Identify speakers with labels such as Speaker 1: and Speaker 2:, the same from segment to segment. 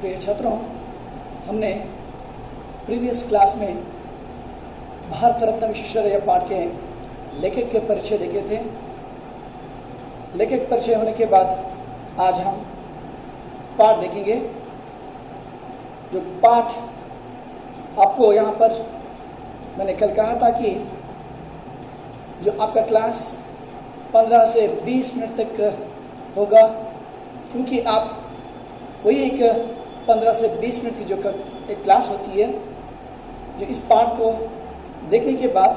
Speaker 1: प्रिय छात्रों, हमने प्रीवियस क्लास में भारत रत्न विश्वेश्वरैया पाठ के लेखक के परिचय देखे थे। लेखक परिचय होने के बाद आज हम पाठ देखेंगे। जो पाठ आपको यहाँ पर मैंने कल कहा था कि जो आपका क्लास 15 से 20 मिनट तक होगा, क्योंकि आप वही एक 15 से 20 मिनट की जो एक क्लास होती है, जो इस पाठ को देखने के बाद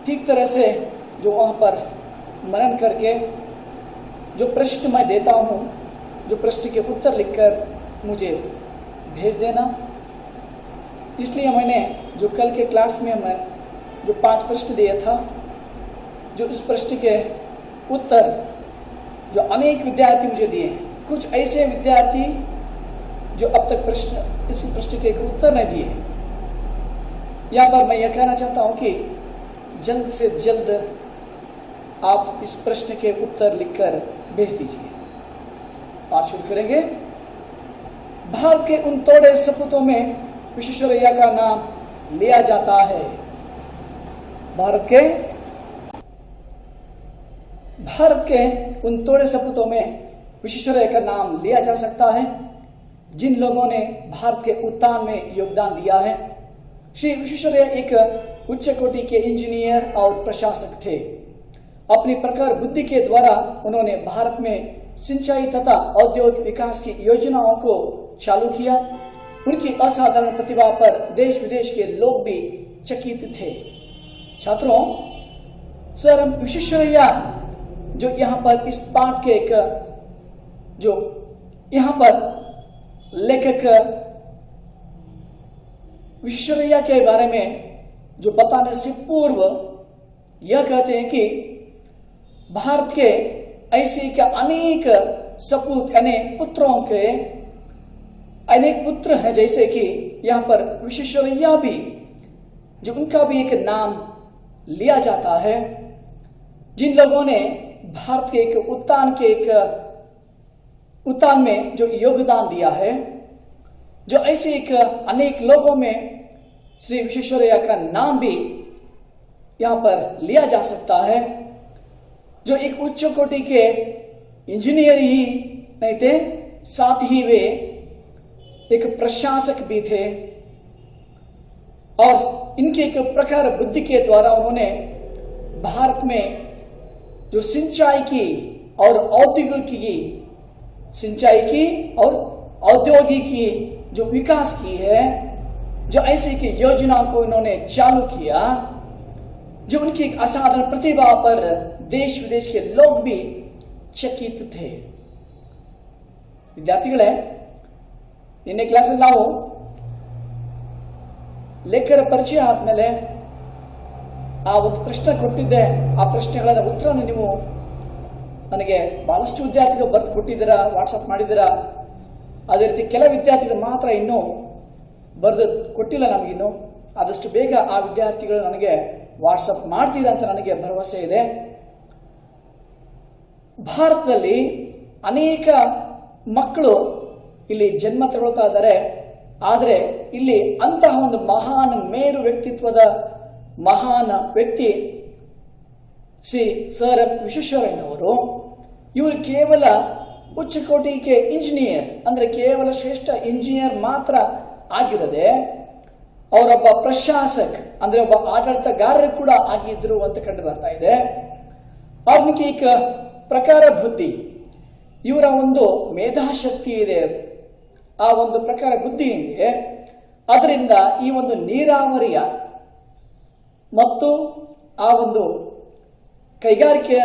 Speaker 1: ठीक तरह से जो वहाँ पर मनन करके जो प्रश्न मैं देता हूँ, जो प्रश्न के उत्तर लिखकर मुझे भेज देना। इसलिए मैंने जो कल के क्लास में मैं जो 5 प्रश्न दिया था, जो इस प्रश्न के उत्तर जो अनेक विद्यार्थी मुझे दिए हैं, कुछ ऐसे विद्यार्थी जो अब तक इस प्रश्न के उत्तर नहीं दिए। यहाँ पर मैं यह कहना चाहता हूँ कि जल्द से जल्द आप इस प्रश्न के उत्तर लिखकर भेज दीजिए। पाठ शुरू करेंगे। भारत के उन तोड़े सपूतों में विश्वेश्वरैया का नाम लिया जाता है। भारत के उन तोड़े सपूतों में विश्वेश्वरैया का नाम लिया जा सकता है, जिन लोगों ने भारत के उत्थान में योगदान दिया है। श्री विश्वेश्वरैया एक उच्च कोटि के इंजीनियर और प्रशासक थे। अपनी प्रखर बुद्धि के द्वारा उन्होंने भारत में सिंचाई तथा औद्योगिक विकास की योजनाओं को चालू किया। उनकी असाधारण प्रतिभा पर देश विदेश के लोग भी चकित थे। छात्रों, सर विश्वेश्वरैया जो यहाँ पर इस पाठ के एक जो यहाँ पर लेखक विश्वेश्वरैया के बारे में जो बताने से पूर्व यह कहते हैं कि भारत के ऐसे के अनेक सपूत यानी पुत्रों के अनेक पुत्र हैं, जैसे कि यहाँ पर विश्वेश्वरैया भी जो उनका भी एक नाम लिया जाता है, जिन लोगों ने भारत के एक उत्थान में जो योगदान दिया है। जो ऐसे एक अनेक लोगों में श्री विश्वेश्वरैया का नाम भी यहाँ पर लिया जा सकता है, जो एक उच्च कोटि के इंजीनियर ही नहीं थे, साथ ही वे एक प्रशासक भी थे। और इनके एक प्रखर बुद्धि के द्वारा उन्होंने भारत में जो सिंचाई की और औद्योगिकी जो विकास की है, जो ऐसी की योजनाओं को इन्होंने चालू किया, जो उनकी असाधारण प्रतिभा पर देश विदेश के लोग भी चकित थे। ವಿದ್ಯಾರ್ಥಿಗಳೇ, ನಿನ್ನೆ ಕ್ಲಾಸಲ್ಲಿ ನಾವು ಲೇಖಕರ ಪರಿಚಯ ಆದ್ಮೇಲೆ ಆ ಒಂದು ಪ್ರಶ್ನೆ ಕೊಟ್ಟಿದ್ದೆ, ಆ ಪ್ರಶ್ನೆಗಳ ಉತ್ತರವನ್ನು ನೀವು ನನಗೆ ಬಹಳಷ್ಟು ವಿದ್ಯಾರ್ಥಿಗಳು ಬರೆದು ಕೊಟ್ಟಿದ್ದೀರಾ, ವಾಟ್ಸಪ್ ಮಾಡಿದ್ದೀರಾ. ಅದೇ ರೀತಿ ಕೆಲ ವಿದ್ಯಾರ್ಥಿಗಳು ಮಾತ್ರ ಇನ್ನೂ ಬರೆದು ಕೊಟ್ಟಿಲ್ಲ ನಮಗಿನ್ನು. ಆದಷ್ಟು ಬೇಗ ಆ ವಿದ್ಯಾರ್ಥಿಗಳು ನನಗೆ ವಾಟ್ಸಪ್ ಮಾಡ್ತೀರಾ ಅಂತ ನನಗೆ ಭರವಸೆ ಇದೆ. ಭಾರತದಲ್ಲಿ ಅನೇಕ ಮಕ್ಕಳು ಇಲ್ಲಿ ಜನ್ಮ ತಗೊಳ್ತಾ ಇದ್ದಾರೆ. ಆದರೆ ಇಲ್ಲಿ ಅಂತಹ ಒಂದು ಮಹಾನ್ ಮೇರು ವ್ಯಕ್ತಿತ್ವದ ಮಹಾನ್ ವ್ಯಕ್ತಿ ಶ್ರೀ ಸರ್ ವಿಶ್ವೇಶ್ವರಯ್ಯನವರು. ಇವರು ಕೇವಲ ಉಚ್ಚ ಕೋಟಿಗೆ ಇಂಜಿನಿಯರ್ ಅಂದ್ರೆ ಕೇವಲ ಶ್ರೇಷ್ಠ ಇಂಜಿನಿಯರ್ ಮಾತ್ರ ಆಗಿರದೆ ಅವರೊಬ್ಬ ಪ್ರಶಾಸಕ್ ಅಂದ್ರೆ ಒಬ್ಬ ಆಡಳಿತಗಾರರು ಕೂಡ ಆಗಿದ್ರು ಅಂತ ಕಂಡು ಬರ್ತಾ ಇದೆ. ಅವ್ರಿಗೆ ಈಗ ಪ್ರಕಾರ ಬುದ್ಧಿ, ಇವರ ಒಂದು ಮೇಧಾಶಕ್ತಿ ಇದೆ, ಆ ಒಂದು ಪ್ರಕಾರ ಬುದ್ಧಿ ಇದೆ. ಅದರಿಂದ ಈ ಒಂದು ನೀರಾವರಿಯ ಮತ್ತು ಆ ಒಂದು ಕೈಗಾರಿಕಾ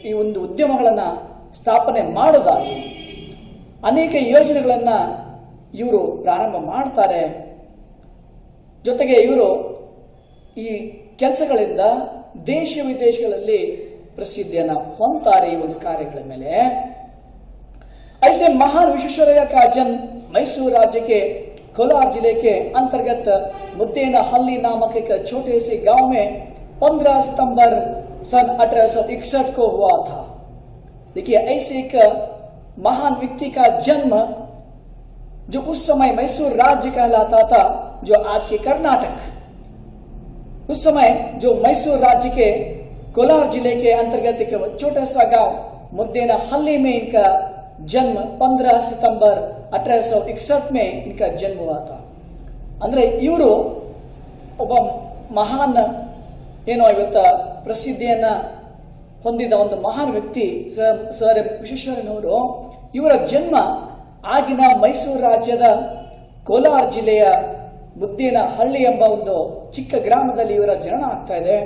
Speaker 1: ಈ ಒಂದು ಉದ್ಯಮಗಳನ್ನ ಸ್ಥಾಪನೆ ಮಾಡೋದಾಗಿ ಅನೇಕ ಯೋಜನೆಗಳನ್ನ ಇವರು ಪ್ರಾರಂಭ ಮಾಡ್ತಾರೆ. ಜೊತೆಗೆ ಇವರು ಈ ಕೆಲಸಗಳಿಂದ ದೇಶ ವಿದೇಶಗಳಲ್ಲಿ ಪ್ರಸಿದ್ಧಿಯನ್ನ ಹೊಂದ್ತಾರೆ ಈ ಒಂದು ಕಾರ್ಯಗಳ ಮೇಲೆ. ऐसे महान विश्वेश्वरैया का जन्म मैसूर राज्य के कोलार जिले के अंतर्गत मुद्देनहल्ली नामक एक छोटे से गांव में 15 सितंबर सन 1861 को हुआ था। देखिए, ऐसे एक महान व्यक्ति का जन्म जो उस समय मैसूर राज्य कहलाता था, जो आज के कर्नाटक, उस समय जो मैसूर राज्य के कोलार जिले के अंतर्गत एक छोटा सा गांव मुद्देनहल्ली में इनका जन्म 15 सितंबर 1861 में इनका जन्म हुआ था. ಅಂದ್ರೆ ಇವರು ಒಬ್ಬ ಮಹಾನ್ ಇವತ್ತ ಪ್ರಸಿದ್ಧಿಯನ್ನ ಹೊಂದಿದ ಒಂದು ಮಹಾನ್ ವ್ಯಕ್ತಿ ಸರ್ ವಿಶ್ವೇಶ್ವರಯ್ಯನವರು. ಇವರ ಜನ್ಮ ಆಗಿನ ಮೈಸೂರು ರಾಜ್ಯದ ಕೋಲಾರ ಜಿಲ್ಲೆಯ ಮುದ್ದೇನಹಳ್ಳಿ ಎಂಬ ಒಂದು ಚಿಕ್ಕ ಗ್ರಾಮದಲ್ಲಿ ಇವರ ಜನನ ಆಗ್ತಾ ಇದೆ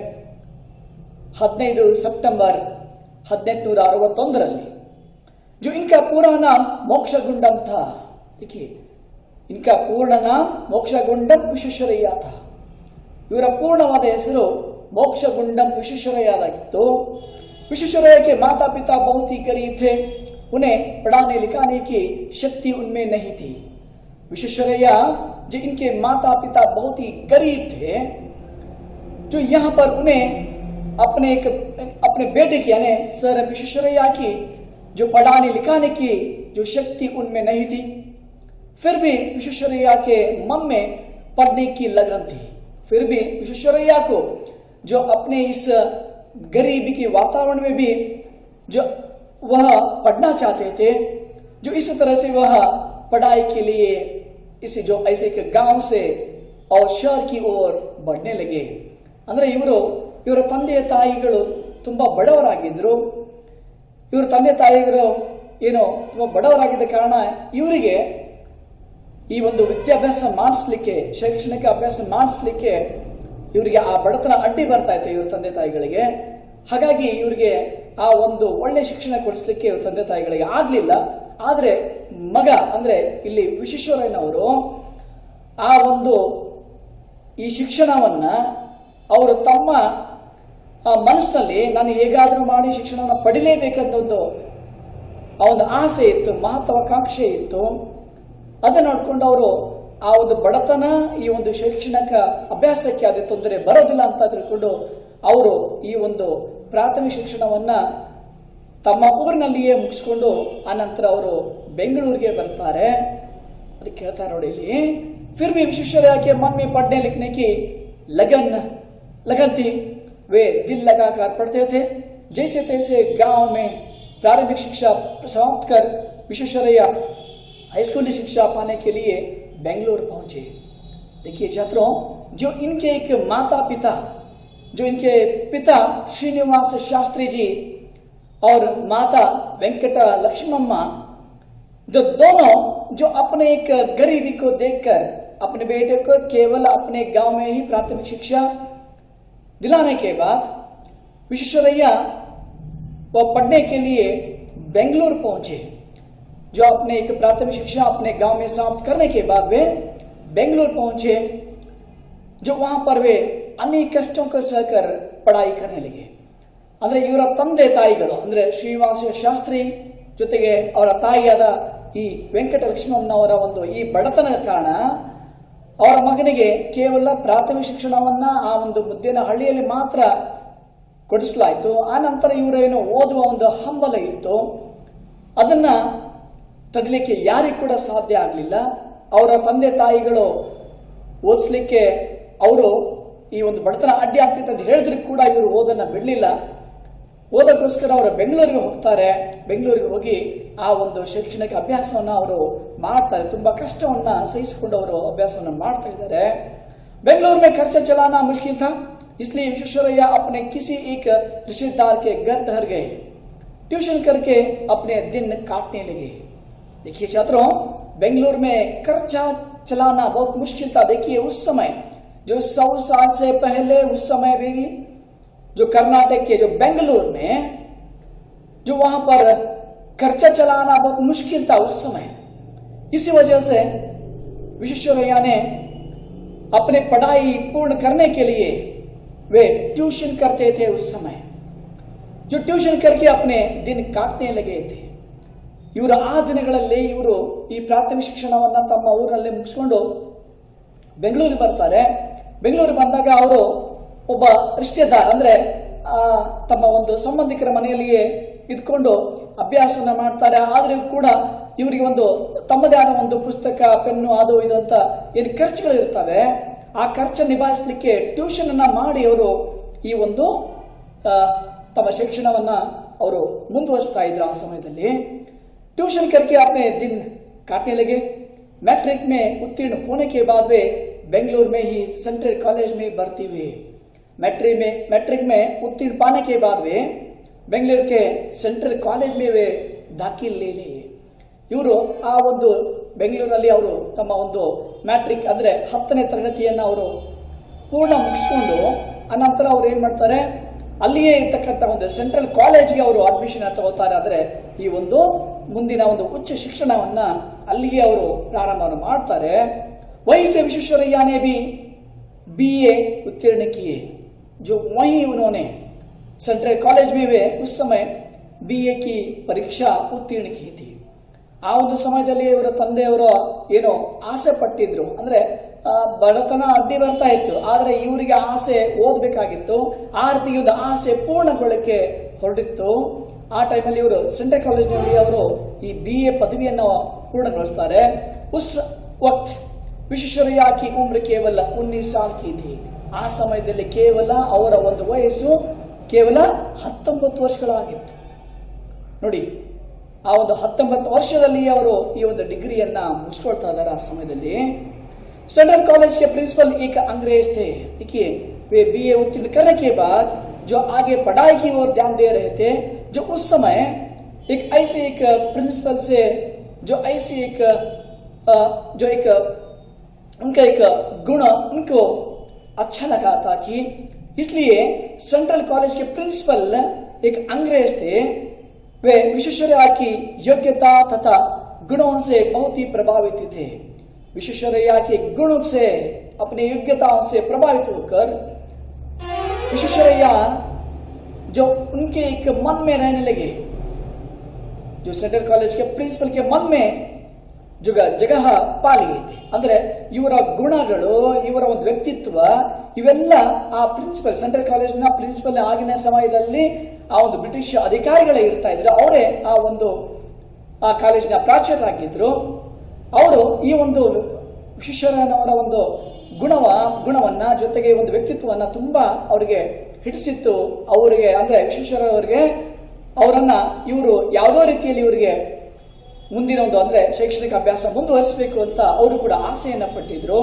Speaker 1: 15 सितंबर 1861. जो इनका पूरा नाम मोक्षगुंडम था. देखिए, इनका पूर्ण नाम मोक्षगुंडम विश्वेश्वरಯ್ಯ था. ಇವರ पूर्णवाद ಹೆಸರು मोक्षगुंडम विश्वेश्वरಯ್ಯದಾಗಿತ್ತು. विश्वेश्वरಯ್ಯ के माता पिता बहुत ही गरीब थे. उन्हें पढ़ाने लिखाने की शक्ति उनमें नहीं थी. विश्वेश्वरಯ್ಯ जो इनके माता पिता बहुत ही गरीब थे, जो यहाँ पर उन्हें अपने बेटे की यानी सर विश्वेश्वरಯ್ಯ की जो पढ़ाने लिखाने की जो शक्ति उनमें नहीं थी, फिर भी विश्वेश्वरಯ್ಯ के मन में पढ़ने की लगन थी. फिर भी विश्वेश्वरಯ್ಯ को जो अपने इस गरीबी के वातावरण में भी जो वह पढ़ना चाहते थे, जो इस तरह से वह पढ़ाई के लिए इस जो ऐसे के गांव से और शहर की ओर बढ़ने लगे. ಅಂದ್ರೆ ಇವರ ತಂದೆ ತಾಯಿಗಳು ತುಂಬಾ ಬಡವರಾಗಿದ್ರು. ಇವರ ತಂದೆ ತಾಯಿಗಳು ತುಂಬಾ ಬಡವರಾಗಿದ್ದ ಕಾರಣ ಇವರಿಗೆ ಈ ಒಂದು ವಿದ್ಯಾಭ್ಯಾಸ ಮಾಡಿಸ್ಲಿಕ್ಕೆ, ಶೈಕ್ಷಣಿಕ ಅಭ್ಯಾಸ ಮಾಡಿಸ್ಲಿಕ್ಕೆ ಇವರಿಗೆ ಆ ಬಡತನ ಅಡ್ಡಿ ಬರ್ತಾ ಇತ್ತು ಇವರ ತಂದೆ ತಾಯಿಗಳಿಗೆ. ಹಾಗಾಗಿ ಇವರಿಗೆ ಆ ಒಂದು ಒಳ್ಳೆ ಶಿಕ್ಷಣ ಕೊಡಿಸ್ಲಿಕ್ಕೆ ಇವರ ತಂದೆ ತಾಯಿಗಳಿಗೆ ಆಗ್ಲಿಲ್ಲ. ಆದ್ರೆ ಮಗ ಅಂದ್ರೆ ಇಲ್ಲಿ ವಿಶ್ವೇಶ್ವರಯ್ಯನವರು ಆ ಒಂದು ಈ ಶಿಕ್ಷಣವನ್ನ ಅವರು ತಮ್ಮ ಮನಸ್ಸಿನಲ್ಲಿ ನಾನು ಹೇಗಾದ್ರೂ ಮಾಡಿ ಶಿಕ್ಷಣವನ್ನು ಪಡಿಲೇಬೇಕಂತ ಒಂದು ಆಸೆ ಇತ್ತು, ಮಹತ್ವಾಕಾಂಕ್ಷೆ ಇತ್ತು. ಅದನ್ನ ನೋಡ್ಕೊಂಡು ಅವರು ಆ ಒಂದು ಬಡತನ ಈ ಒಂದು ಶೈಕ್ಷಣಿಕ ಅಭ್ಯಾಸಕ್ಕೆ ಅದೇ ತೊಂದರೆ ಬರೋದಿಲ್ಲ ಅಂತ ತಿಳ್ಕೊಂಡು ಅವರು ಈ ಒಂದು ಪ್ರಾಥಮಿಕ ಶಿಕ್ಷಣವನ್ನ ತಮ್ಮ ಊರಿನಲ್ಲಿಯೇ ಮುಗಿಸ್ಕೊಂಡು ಆನಂತರ ಅವರು ಬೆಂಗಳೂರಿಗೆ ಬರ್ತಾರೆ. ಅದಕ್ಕೆ ಹೇಳ್ತಾರೆ ನೋಡಿ ಇಲ್ಲಿ, फिर भी विश्वेश्वरಯ್ಯ के मन में पढ़ने लिखने की लगन थी. वे दिल लगाकर पढ़ते थे. जैसे तैसे गांव में प्रारंभिक शिक्षा समाप्त कर विश्वेश्वरಯ್ಯ हाईस्कूली शिक्षा पाने के लिए बेंगलुरु पहुंचे. देखिए छात्रों, जो इनके एक माता पिता, जो इनके पिता श्रीनिवास शास्त्री जी और माता वेंकट लक्ष्मम्मा, जो दोनों जो अपने एक गरीबी को देखकर अपने बेटे को केवल अपने गांव में ही प्राथमिक शिक्षा दिलाने के बाद विश्वेश्वरಯ್ಯ वह पढ़ने के लिए बेंगलुरु पहुंचे. जो अपने एक प्राथमिक शिक्षा अपने गांव में समाप्त करने के बाद वे बेंगलुरु पहुंचे. जो वहां पर वे अनेक कष्टों को सहकर पढ़ाई करने लगे. ಅಂದ್ರೆ ಇವರ ತಂದೆ ತಾಯಿಗಳು ಅಂದ್ರೆ ಶ್ರೀನಿವಾಸ ಶಾಸ್ತ್ರಿ ಜೊತೆಗೆ ಅವರ ತಾಯಿಯಾದ ಈ ವೆಂಕಟ ಲಕ್ಷ್ಮಮ್ಮನವರ ಒಂದು ಈ ಬಡತನದ ಕಾರಣ ಅವರ ಮಗನಿಗೆ ಕೇವಲ ಪ್ರಾಥಮಿಕ ಶಿಕ್ಷಣವನ್ನ ಆ ಒಂದು ಮುದ್ದೇನಹಳ್ಳಿಯಲ್ಲಿ ಮಾತ್ರ ಕೊಡಿಸಲಾಯಿತು. ಆ ನಂತರ ಇವರೇನು ಓದುವ ಒಂದು ಹಂಬಲ ಇತ್ತು, ಅದನ್ನ ತಡಿಲಿಕ್ಕೆ ಯಾರಿಗೂ ಕೂಡ ಸಾಧ್ಯ ಆಗಲಿಲ್ಲ. ಅವರ ತಂದೆ ತಾಯಿಗಳು ಓದಿಸ್ಲಿಕ್ಕೆ ಅವರು ಈ ಒಂದು ಬಡತನ ಅಡ್ಡಿ ಆಗ್ತಿತ್ತು ಅಂತ ಹೇಳಿದ್ರು ಕೂಡ ಇವರು ಓದನ್ನ ಬಿಡಲಿಲ್ಲ. ಓದಕ್ಕೋಸ್ಕರ ಅವರು ಬೆಂಗಳೂರಿಗೆ ಹೋಗ್ತಾರೆ. ಬೆಂಗಳೂರಿಗೆ ಹೋಗಿ ಆ ಒಂದು ಶೈಕ್ಷಣಿಕ ಅಭ್ಯಾಸವನ್ನ ಅವರು ಮಾಡ್ತಾರೆ. ತುಂಬಾ ಕಷ್ಟವನ್ನ ಸಹಿಸಿಕೊಂಡು ಅವರು ಅಭ್ಯಾಸವನ್ನ ಮಾಡ್ತಾ ಇದ್ದಾರೆ. बेंगलुरु में खर्चा चलाना मुश्किल था, इसलिए विश्वेश्वरಯ್ಯ अपने किसी एक रिश्तेदार के घर ठहर गए. ट्यूशन करके अपने दिन काटने लगे. देखिए छात्रों, बेंगलुरु में खर्चा चलाना बहुत मुश्किल था. देखिए उस समय जो 100 साल से पहले उस समय भी जो कर्नाटक के जो बेंगलुरु में जो वहां पर खर्चा चलाना बहुत मुश्किल था उस समय. इसी वजह से विश्वेश्वरಯ್ಯ ने अपने पढ़ाई पूर्ण करने के लिए वे ट्यूशन करते थे. उस समय जो ट्यूशन करके अपने दिन काटने लगे थे. ಇವರ ಆ ದಿನಗಳಲ್ಲಿ ಇವರು ಈ ಪ್ರಾಥಮಿಕ ಶಿಕ್ಷಣವನ್ನ ತಮ್ಮ ಊರಿನಲ್ಲಿ ಮುಗಿಸ್ಕೊಂಡು ಬೆಂಗಳೂರಿಗೆ ಬರ್ತಾರೆ. ಬೆಂಗಳೂರಿಗೆ ಬಂದಾಗ ಅವರು ಒಬ್ಬ ರಿಶ್ತೆದಾರ್ ಅಂದ್ರೆ ತಮ್ಮ ಒಂದು ಸಂಬಂಧಿಕರ ಮನೆಯಲ್ಲಿಯೇ ಇದ್ಕೊಂಡು ಅಭ್ಯಾಸವನ್ನ ಮಾಡ್ತಾರೆ. ಆದರೂ ಕೂಡ ಇವರಿಗೆ ಒಂದು ತಮ್ಮದೇ ಆದ ಒಂದು ಪುಸ್ತಕ, ಪೆನ್ನು, ಅದು ಇದು ಅಂತ ಏನು ಖರ್ಚುಗಳು ಇರ್ತವೆ, ಆ ಖರ್ಚನ್ನು ನಿಭಾಯಿಸಲಿಕ್ಕೆ ಟ್ಯೂಷನ್ ಅನ್ನ ಮಾಡಿ ಅವರು ಈ ಒಂದು ತಮ್ಮ ಶಿಕ್ಷಣವನ್ನ ಅವರು ಮುಂದುವರಿಸ್ತಾ ಇದ್ರು. ಆ ಸಮಯದಲ್ಲಿ ट्यूशन करके अपने दिन काटने लगे। मैट्रिक में उत्तीर्ण होने के बाद वे बेंगलुरु में ही सेंट्रल कॉलेज में भर्ती हुए। मैट्रिक में उत्तीर्ण पाने के बाद वे बेंगलुरु के सेंट्रल कॉलेज में वे दाखिल ले लिए। ಇವರು ಆ ಒಂದು ಬೆಂಗಳೂರಲ್ಲಿ ಅವರು ತಮ್ಮ ಒಂದು ಮ್ಯಾಟ್ರಿಕ್ ಅಂದ್ರೆ 10ನೇ ತರಗತಿಯನ್ನು ಅವರು ಪೂರ್ಣ ಮುಗಿಸ್ಕೊಂಡು ಅನಂತರ ಅವರು ಏನ್ ಮಾಡ್ತಾರೆ, ಅಲ್ಲಿಯೇ ಇರ್ತಕ್ಕಂಥ ಒಂದು ಸೆಂಟ್ರಲ್ ಕಾಲೇಜ್ಗೆ ಅವರು ಅಡ್ಮಿಷನ್ ತಗೋತಾರೆ. ಆದರೆ ಈ ಒಂದು ಮುಂದಿನ ಒಂದು ಉಚ್ಚ ಶಿಕ್ಷಣವನ್ನ ಅಲ್ಲಿಗೆ ಅವರು ಪ್ರಾರಂಭ ಮಾಡ್ತಾರೆ. वहीं से विश्वेश्वरैया ने भी BA उत्तीर्ण किए, जो वहीं उन्होंने सेंट्रल कॉलेज में वे उस समय BA की परीक्षा उत्तीर्ण की थी. ಆ ಒಂದು ಸಮಯದಲ್ಲಿ ಇವರ ತಂದೆಯವರು ಏನೋ ಆಸೆ ಪಟ್ಟಿದ್ರು, ಅಂದ್ರೆ ಬಡತನ ಅಡ್ಡಿ ಬರ್ತಾ ಇತ್ತು, ಆದ್ರೆ ಇವರಿಗೆ ಆಸೆ ಓದಬೇಕಾಗಿತ್ತು. ಆ ರೀತಿ ಒಂದು ಆಸೆ ಪೂರ್ಣಗೊಳ್ಳಕ್ಕೆ ಹೊರಟಿತ್ತು. ಆ ಟೈಮಲ್ಲಿ ಇವರು ಸೆಂಟ್ರಲ್ ಕಾಲೇಜ್ನಲ್ಲಿ ಅವರು ಈ BA ಪದವಿಯನ್ನು ಪೂರ್ಣಗೊಳಿಸ್ತಾರೆ. ಉಸ್ ವಕ್ತ್ ವಿಶ್ವೇಶ್ವರಯ್ಯ ಕಿ ಉಮ್ರ ಕೇವಲ 19 ಸಾಲ್ ಕಿ ಥಿ. ಆ ಸಮಯದಲ್ಲಿ ಕೇವಲ ಅವರ ಒಂದು ವಯಸ್ಸು ಕೇವಲ 19 ವರ್ಷಗಳಾಗಿತ್ತು. ನೋಡಿ, ಆ ಒಂದು 19 ವರ್ಷದಲ್ಲಿ ಅವರು ಈ ಒಂದು ಡಿಗ್ರಿಯನ್ನ ಮುಗಿಸ್ಕೊಳ್ತಾ ಇದ್ದಾರೆ. ಆ ಸಮಯದಲ್ಲಿ सेंट्रल कॉलेज के प्रिंसिपल एक अंग्रेज थे। देखिए, वे BA उत्तीर्ण करने के बाद जो आगे पढ़ाई की ओर ध्यान दे रहे थे, जो उस समय एक ऐसे एक प्रिंसिपल से जो ऐसे एक जो एक उनका एक गुण उनको अच्छा लगा था कि इसलिए सेंट्रल कॉलेज के प्रिंसिपल एक अंग्रेज थे। वे विश्वेश्वरैया की योग्यता तथा गुणों से बहुत ही प्रभावित थे। विश्वेश्वरैया के गुणों से, अपनी योग्यताओं से प्रभावित होकर विश्वेश्वरैया जो उनके एक मन में रहने लगे, जो सेंट्रल कॉलेज के प्रिंसिपल के मन में जगह पा लिए थे. ಅಂದ್ರೆ ಇವರ ಗುಣಗಳು, ಇವರ ಒಂದು ವ್ಯಕ್ತಿತ್ವ, ಇವೆಲ್ಲ ಆ ಪ್ರಿನ್ಸಿಪಲ್, ಸೆಂಟ್ರಲ್ ಕಾಲೇಜಿನ ಪ್ರಿನ್ಸಿಪಲ್ ಆಗಿನ ಸಮಯದಲ್ಲಿ ಆ ಒಂದು ಬ್ರಿಟಿಷ್ ಅಧಿಕಾರಿಗಳೇ ಇರ್ತಾ ಇದ್ರು. ಅವರೇ ಆ ಒಂದು ಆ ಕಾಲೇಜಿನ ಪ್ರಾಚಾರ್ಯರಾಗಿದ್ರು. ಅವರು ಈ ಒಂದು ವಿಶ್ವೇಶ್ವರಯ್ಯನವರ ಒಂದು ಗುಣವನ್ನ ಜೊತೆಗೆ ಒಂದು ವ್ಯಕ್ತಿತ್ವವನ್ನ ತುಂಬಾ ಅವರಿಗೆ ಹಿಡಿಸಿತ್ತು. ಅವರಿಗೆ ಅಂದ್ರೆ ವಿಶ್ವೇಶ್ವರಯ್ಯ ಅವರಿಗೆ ಅವರನ್ನ ಇವರು ಯಾವುದೋ ರೀತಿಯಲ್ಲಿ ಇವರಿಗೆ ಮುಂದಿನ ಒಂದು ಅಂದ್ರೆ ಶೈಕ್ಷಣಿಕ ಅಭ್ಯಾಸ ಮುಂದುವರಿಸಬೇಕು ಅಂತ ಅವರು ಕೂಡ ಆಸೆಯನ್ನ ಪಟ್ಟಿದ್ರು.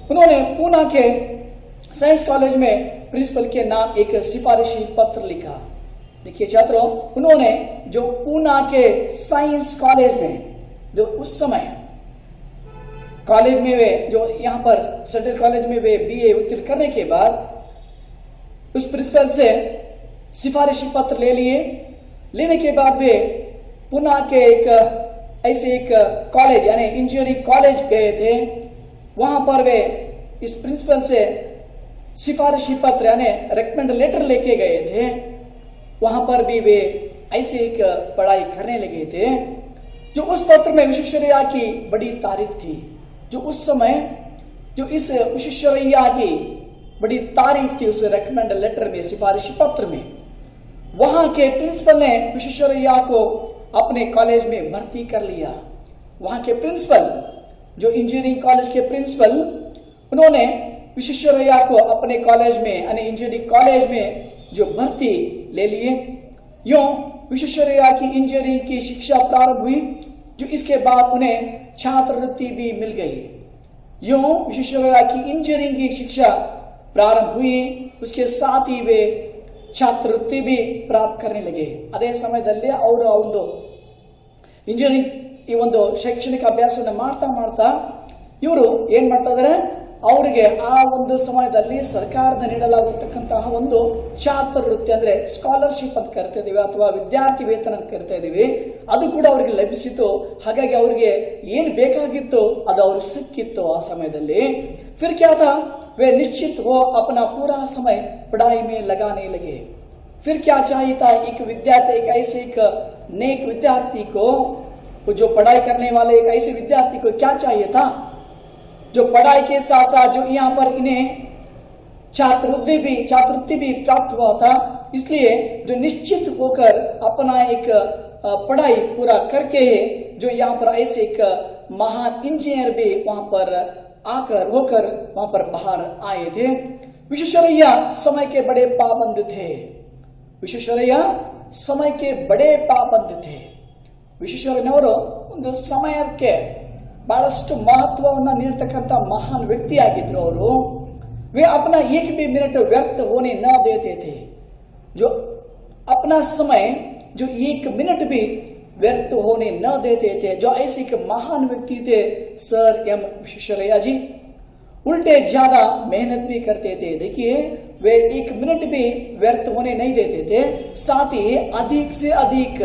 Speaker 1: उन्होंने पूना के साइंस कॉलेज में प्रिंसिपल के नाम एक सिफारिशी पत्र लिखा. देखिए छात्रों, उन्होंने जो पूना के साइंस कॉलेज में जो उस समय कॉलेज में वे जो यहाँ पर सेंट्रल कॉलेज में वे BA उत्तीर्ण करने के बाद उस प्रिंसिपल से सिफारिशी पत्र ले लिए. लेने के बाद वे पुणे के एक ऐसे एक कॉलेज यानी इंजीनियरिंग कॉलेज गए थे. वहां पर वे इस प्रिंसिपल से सिफारिशी पत्र यानी रेकमेंड लेटर लेके गए थे. वहां पर भी वे ऐसे एक पढ़ाई करने लगे थे. जो उस पत्र में विश्वेश्वरैया की बड़ी तारीफ थी. जो उस समय जो इस विश्वेश्वरैया की बड़ी तारीफ थी उस रेकमेंड लेटर में, सिफारिशी पत्र में, वहां के प्रिंसिपल ने विश्वेश्वरैया को अपने कॉलेज में भर्ती कर लिया. वहां के प्रिंसिपल, जो इंजीनियरिंग कॉलेज के प्रिंसिपल, उन्होंने विश्वेश्वरैया को अपने कॉलेज में यानी इंजीनियरिंग कॉलेज में जो भर्ती ले लिए. यूं विश्वेश्वरैया की इंजीनियरिंग की शिक्षा प्रारंभ हुई. जो इसके बाद उन्हें छात्रवृत्ति भी मिल गई. यूं विश्वेश्वरैया की इंजीनियरिंग की शिक्षा प्रारंभ हुई, उसके साथ ही वे छात्रवृत्ति भी प्राप्त करने लगे. ಅದೇ ಸಮಯದಲ್ಲಿ ಅವರು ಒಂದು ಇಂಜಿನಿಯರಿಂಗ್ ಈ ಒಂದು ಶೈಕ್ಷಣಿಕ ಅಭ್ಯಾಸವನ್ನು ಮಾಡ್ತಾ ಇವರು ಏನ್ ಮಾಡ್ತಾ ಇದ್ದಾರೆ, ಅವರಿಗೆ ಆ ಒಂದು ಸಮಯದಲ್ಲಿ ಸರ್ಕಾರದ ನೀಡಲಾಗಿರ್ತಕ್ಕಂತಹ ಒಂದು ಛಾತ್ರವೃತ್ತಿ ಅಂದ್ರೆ ಸ್ಕಾಲರ್ಶಿಪ್ ಅಂತ ಕರಿತಾ ಇದೀವಿ ಅಥವಾ ವಿದ್ಯಾರ್ಥಿ ವೇತನ ಅಂತ ಕರಿತಾ ಇದೀವಿ, ಅದು ಕೂಡ ಅವರಿಗೆ ಲಭಿಸಿತು. ಹಾಗಾಗಿ ಅವರಿಗೆ ಏನು ಬೇಕಾಗಿತ್ತು ಅದು ಅವ್ರಿಗೆ ಸಿಕ್ಕಿತ್ತು ಆ ಸಮಯದಲ್ಲಿ. फिर क्या था, वे निश्चित हो अपना पूरा समय पढ़ाई में लगाने लगे. फिर क्या चाहिए था एक विद्यार्थी, एक ऐसे एक नेक विद्यार्थी को, जो पढ़ाई करने वाले एक ऐसे विद्यार्थी को क्या चाहिए था, जो पढ़ाई के साथ साथ जो यहाँ पर इन्हें छात्रवृत्ति भी प्राप्त हुआ था. इसलिए जो निश्चित होकर अपना एक पढ़ाई पूरा करके जो यहाँ पर ऐसे एक महान इंजीनियर भी वहां पर होकर वहां पर बाहर आए थे। विश्वेश्वरैया समय के बड़े पाबंद थे। विश्वेश्वरैया समय के बड़े पाबಂದ थे। ವಿಶ್ವೇಶ್ವರಯ್ಯನವರು ಒಂದು ಸಮಯಕ್ಕೆ ಬಹಳಷ್ಟು ಮಹತ್ವವನ್ನು ನೀಡತಕ್ಕಂತ ಮಹಾನ್ ವ್ಯಕ್ತಿಯಾಗಿದ್ರು ಅವರು। वे अपना एक भी मिनट व्यर्थ होने न देते थे। जो अपना समय जो एक मिनट भी व्यर्थ होने न देते थे, जो ऐसे एक महान व्यक्ति थे सर एम विश्वेश्वरैया जी। उल्टे ज्यादा मेहनत भी करते थे। देखिए वे एक मिनट भी व्यर्थ होने नहीं देते थे, साथ ही अधिक से अधिक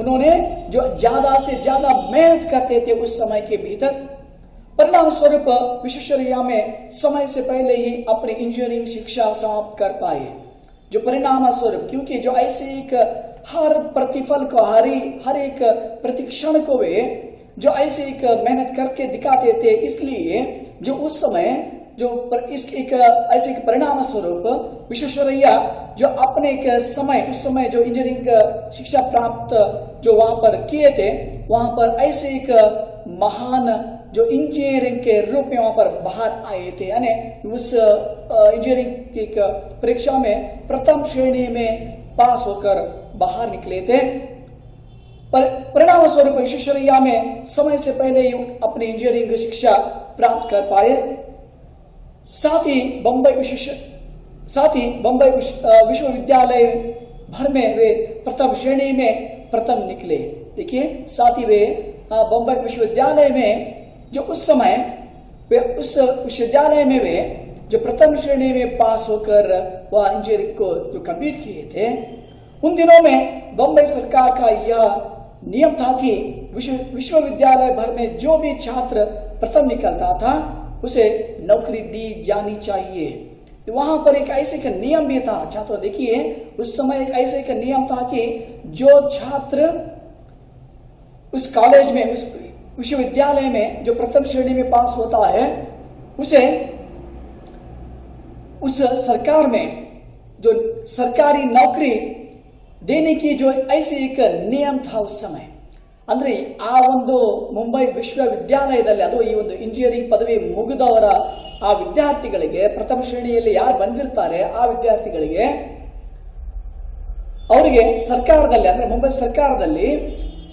Speaker 1: उन्होंने जो ज्यादा से ज्यादा मेहनत करते थे उस समय के भीतर। परिणाम स्वरूप विश्वेश्वरैया में समय से पहले ही अपनी इंजीनियरिंग शिक्षा समाप्त कर पाए। जो परिणाम स्वरूप, क्योंकि जो ऐसे एक हर प्रतिफल को हर एक प्रतिक्षण को वे जो ऐसे एक मेहनत करके दिखाते थे, इसलिए जो उस समय जो इस एक ऐसे एक परिणाम स्वरूप विश्वेश्वरैया जो अपने एक समय उस समय जो इंजीनियरिंग शिक्षा प्राप्त जो वहां पर किए थे, वहां पर ऐसे एक महान जो इंजीनियरिंग के रूप में वहां पर बाहर आए थे। यानी उस इंजीनियरिंग की परीक्षा में प्रथम श्रेणी में पास होकर बाहर निकले थे। परिणाम स्वरूप विश्वेश्वरैया में समय से पहले ही अपनी इंजीनियरिंग शिक्षा प्राप्त कर पाए। साथ ही बंबई विश्वविद्यालय भर में वे प्रथम श्रेणी में प्रथम निकले। देखिए साथ ही वे बंबई विश्वविद्यालय में जो उस समय वे उस विश्वविद्यालय में वे जो प्रथम श्रेणी में पास होकर वह इंजीनियरिंग को जो कंप्लीट किए थे, उन दिनों में बंबई सरकार का यह नियम था कि विश्वविद्यालय भर में जो भी छात्र प्रथम निकलता था उसे नौकरी दी जानी चाहिए। तो वहां पर एक ऐसे का नियम भी था। छात्रों देखिए उस समय एक ऐसे का नियम था कि जो छात्र उस कॉलेज में उस विश्वविद्यालय में जो प्रथम श्रेणी में पास होता है, उसे उस सरकार में जो सरकारी नौकरी देने की जो ऐसे एक नियम था उस समय। ಅಂದ್ರೆ ಆ ಒಂದು ಮುಂಬೈ ವಿಶ್ವವಿದ್ಯಾಲಯದಲ್ಲಿ ಅದು ಈ ಒಂದು ಇಂಜಿನಿಯರಿಂಗ್ ಪದವಿ ಮುಗಿದವರ ಆ ವಿದ್ಯಾರ್ಥಿಗಳಿಗೆ ಪ್ರಥಮ ಶ್ರೇಣಿಯಲ್ಲಿ ಯಾರು ಬಂದಿರ್ತಾರೆ ಆ ವಿದ್ಯಾರ್ಥಿಗಳಿಗೆ ಅವರಿಗೆ ಸರ್ಕಾರದಲ್ಲಿ ಅಂದ್ರೆ ಮುಂಬೈ ಸರ್ಕಾರದಲ್ಲಿ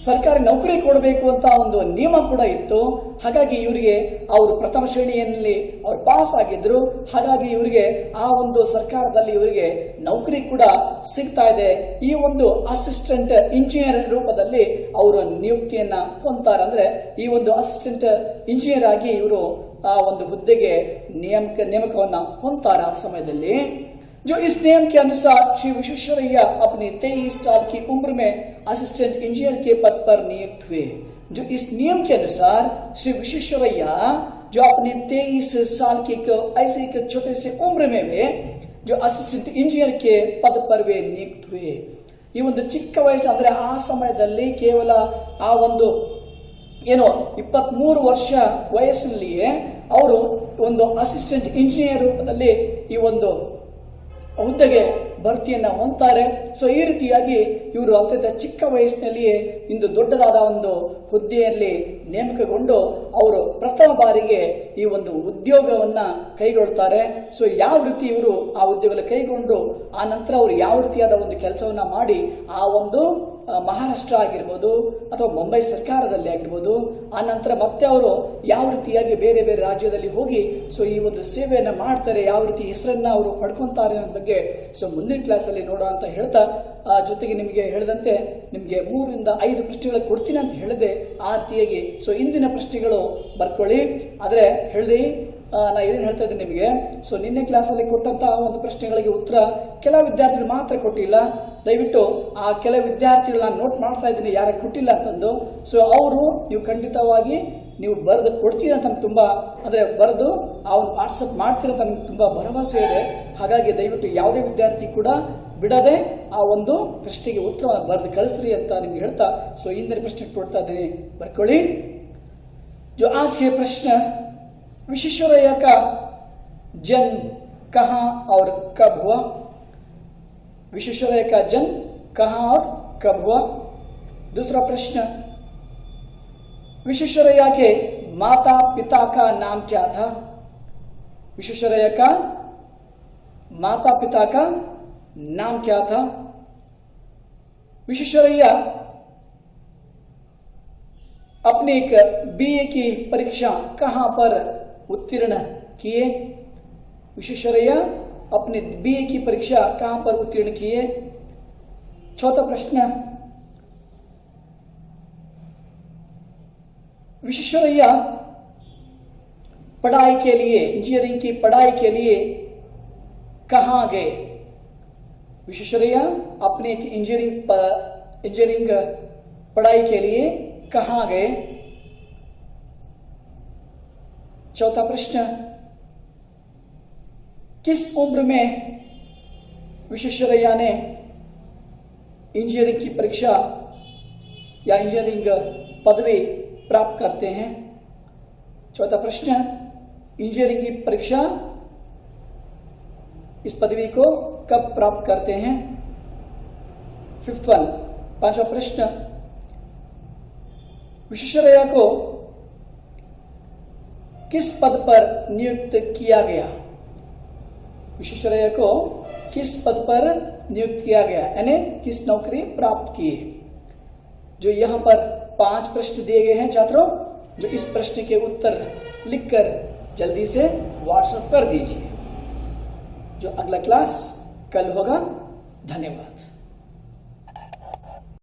Speaker 1: ಸರ್ಕಾರಿ ನೌಕರಿ ಕೊಡಬೇಕು ಅಂತ ಒಂದು ನಿಯಮ ಕೂಡ ಇತ್ತು। ಹಾಗಾಗಿ ಇವರಿಗೆ ಅವರು ಪ್ರಥಮ ಶ್ರೇಣಿಯಲ್ಲಿ ಅವರು ಪಾಸ್ ಆಗಿದ್ರು, ಹಾಗಾಗಿ ಇವರಿಗೆ ಆ ಒಂದು ಸರ್ಕಾರದಲ್ಲಿ ಇವರಿಗೆ ನೌಕರಿ ಕೂಡ ಸಿಗ್ತಾ ಇದೆ। ಈ ಒಂದು ಅಸಿಸ್ಟೆಂಟ್ ಇಂಜಿನಿಯರ್ ರೂಪದಲ್ಲಿ ಅವರು ನಿಯುಕ್ತಿಯನ್ನ ಹೊಂದ್ತಾರೆ। ಅಂದ್ರೆ ಈ ಒಂದು ಅಸಿಸ್ಟೆಂಟ್ ಇಂಜಿನಿಯರ್ ಆಗಿ ಇವರು ಆ ಒಂದು ಹುದ್ದೆಗೆ ನೇಮಕವನ್ನ ಹೊಂದ್ತಾರೆ ಆ ಸಮಯದಲ್ಲಿ। जो इस नियम के अनुसार श्री विश्वेश्वरैया अपने 23 साल की उम्र में असिस्टेंट इंजीनियर के पद पर नियुक्त हुए। जो इस नियम के अनुसार श्री विश्वेश्वरैया जो अपने 23 साल की ऐसे एक छोटे से उम्र में वे जो असिस्टेंट इंजीनियर के पद पर वे नियुक्त हुए। ಈ ಒಂದು ಚಿಕ್ಕ ವಯಸ್ಸು ಅಂದ್ರೆ ಆ ಸಮಯದಲ್ಲಿ ಕೇವಲ ಆ ಒಂದು ಏನೋ 23 ವರ್ಷ ವಯಸ್ಸಿನಲ್ಲಿಯೇ ಅವರು ಒಂದು ಅಸಿಸ್ಟೆಂಟ್ ಇಂಜಿನಿಯರ್ ರೂಪದಲ್ಲಿ ಈ ಒಂದು ಹುದ್ದೆಗೆ ಭರ್ತಿಯನ್ನ ಹೊಂದ್ತಾರೆ। ಸೊ ಈ ರೀತಿಯಾಗಿ ಇವರು ಅತ್ಯಂತ ಚಿಕ್ಕ ವಯಸ್ಸಿನಲ್ಲಿಯೇ ಇಂದು ದೊಡ್ಡದಾದ ಒಂದು ಹುದ್ದೆಯಲ್ಲಿ ನೇಮಕಗೊಂಡು ಅವರು ಪ್ರಥಮ ಬಾರಿಗೆ ಈ ಒಂದು ಉದ್ಯೋಗವನ್ನ ಕೈಗೊಳ್ತಾರೆ। ಸೊ ಯಾವ ರೀತಿ ಇವರು ಆ ಉದ್ಯೋಗ ಕೈಗೊಂಡು ಆ ನಂತರ ಅವರು ಯಾವ ರೀತಿಯಾದ ಒಂದು ಕೆಲಸವನ್ನ ಮಾಡಿ ಆ ಒಂದು ಮಹಾರಾಷ್ಟ್ರ ಆಗಿರ್ಬೋದು ಅಥವಾ ಮುಂಬೈ ಸರ್ಕಾರದಲ್ಲಿ ಆಗಿರ್ಬೋದು, ಆ ನಂತರ ಮತ್ತೆ ಅವರು ಯಾವ ರೀತಿಯಾಗಿ ಬೇರೆ ಬೇರೆ ರಾಜ್ಯದಲ್ಲಿ ಹೋಗಿ ಸೊ ಈ ಒಂದು ಸೇವೆಯನ್ನ ಮಾಡ್ತಾರೆ, ಯಾವ ರೀತಿ ಹೆಸರನ್ನ ಅವರು ಪಡ್ಕೊಂತಾರೆ ಅನ್ನೋ ಬಗ್ಗೆ ಸೊ ಮುಂದಿನ ಕ್ಲಾಸ್ ಅಲ್ಲಿ ನೋಡೋ ಅಂತ ಹೇಳ್ತಾ, ಜೊತೆಗೆ ನಿಮಗೆ ಹೇಳಿದಂತೆ ನಿಮಗೆ 3 ರಿಂದ 5 ಪ್ರಶ್ನೆಗಳು ಕೊಡ್ತೀನಿ ಅಂತ ಹೇಳಿದೆ। ಆ ರೀತಿಯಾಗಿ ಸೊ ಇಂದಿನ ಪ್ರಶ್ನೆಗಳು ಬರ್ಕೊಳ್ಳಿ। ಆದ್ರೆ ಹೇಳಿದೆ ನಾ ಏನೇನು ಹೇಳ್ತಾ ಇದ್ದೀನಿ ನಿಮಗೆ, ಸೊ ನಿನ್ನೆ ಕ್ಲಾಸಲ್ಲಿ ಕೊಟ್ಟಂತಹ ಒಂದು ಪ್ರಶ್ನೆಗಳಿಗೆ ಉತ್ತರ ಕೆಲ ವಿದ್ಯಾರ್ಥಿಗಳು ಮಾತ್ರ ಕೊಟ್ಟಿಲ್ಲ। ದಯವಿಟ್ಟು ಆ ಕೆಲ ವಿದ್ಯಾರ್ಥಿಗಳನ್ನ ನೋಟ್ ಮಾಡ್ತಾ ಇದ್ದೀನಿ ಯಾರು ಕೊಟ್ಟಿಲ್ಲ ಅಂತಂದು। ಸೊ ಅವರು ನೀವು ಖಂಡಿತವಾಗಿ ನೀವು ಬರೆದು ಕೊಡ್ತೀರ ಅಂತ ನಮ್ಗೆ ತುಂಬಾ ಅಂದ್ರೆ ಬರೆದು ಆ ಒಂದು ವಾಟ್ಸಪ್ ಮಾಡ್ತೀರ ಅಂತ ನಮ್ಗೆ ತುಂಬಾ ಭರವಸೆ ಇದೆ। ಹಾಗಾಗಿ ದಯವಿಟ್ಟು ಯಾವುದೇ ವಿದ್ಯಾರ್ಥಿ ಕೂಡ ಬಿಡದೆ ಆ ಒಂದು ಪ್ರಶ್ನೆಗೆ ಉತ್ತರವನ್ನು ಬರೆದು ಕಳಿಸ್ರಿ ಅಂತ ನಿಮ್ಗೆ ಹೇಳ್ತಾ ಸೊ ಇಂದಿನ ಪ್ರಶ್ನೆ ಕೊಡ್ತಾ ಇದ್ದೀನಿ, ಬರ್ಕೊಳ್ಳಿ। जो आज के प्रश्न, विश्वेश्वरैया का जन्म कहाँ और कब हुआ? विश्वेश्वरैया का जन्म कहाँ और कब हुआ? दूसरा प्रश्न, विश्वेश्वरैया के माता पिता का नाम क्या था? विश्वेश्वरैया का माता पिता का नाम क्या था? विश्वेश्वरैया अपनी एक बीए की परीक्षा कहां पर उत्तीर्ण किए? विश्वेश्वरैया अपने बीए की परीक्षा कहां पर उत्तीर्ण किए? चौथा प्रश्न, विश्वेश्वरैया पढ़ाई के लिए, इंजीनियरिंग की पढ़ाई के लिए कहां गए? विश्वेश्वरैया अपने इंजीनियरिंग पढ़ाई के लिए कहां गए? चौथा प्रश्न, किस उम्र में विश्वेश्वरैया ने इंजीनियरिंग की परीक्षा या इंजीनियरिंग पदवी प्राप्त करते हैं? चौथा प्रश्न, इंजीनियरिंग की परीक्षा, इस पदवी को कब प्राप्त करते हैं? फिफ्थ वन, पांचवा प्रश्न, विश्वेश्वरैया को किस पद पर नियुक्त किया गया? विश्वेश्वरैया को किस पद पर नियुक्त किया गया, यानी किस नौकरी प्राप्त की? जो यहां पर 5 प्रश्न दिए गए हैं छात्रों, जो इस प्रश्न के उत्तर लिखकर जल्दी से व्हाट्सएप कर दीजिए। जो अगला क्लास कल होगा। धन्यवाद।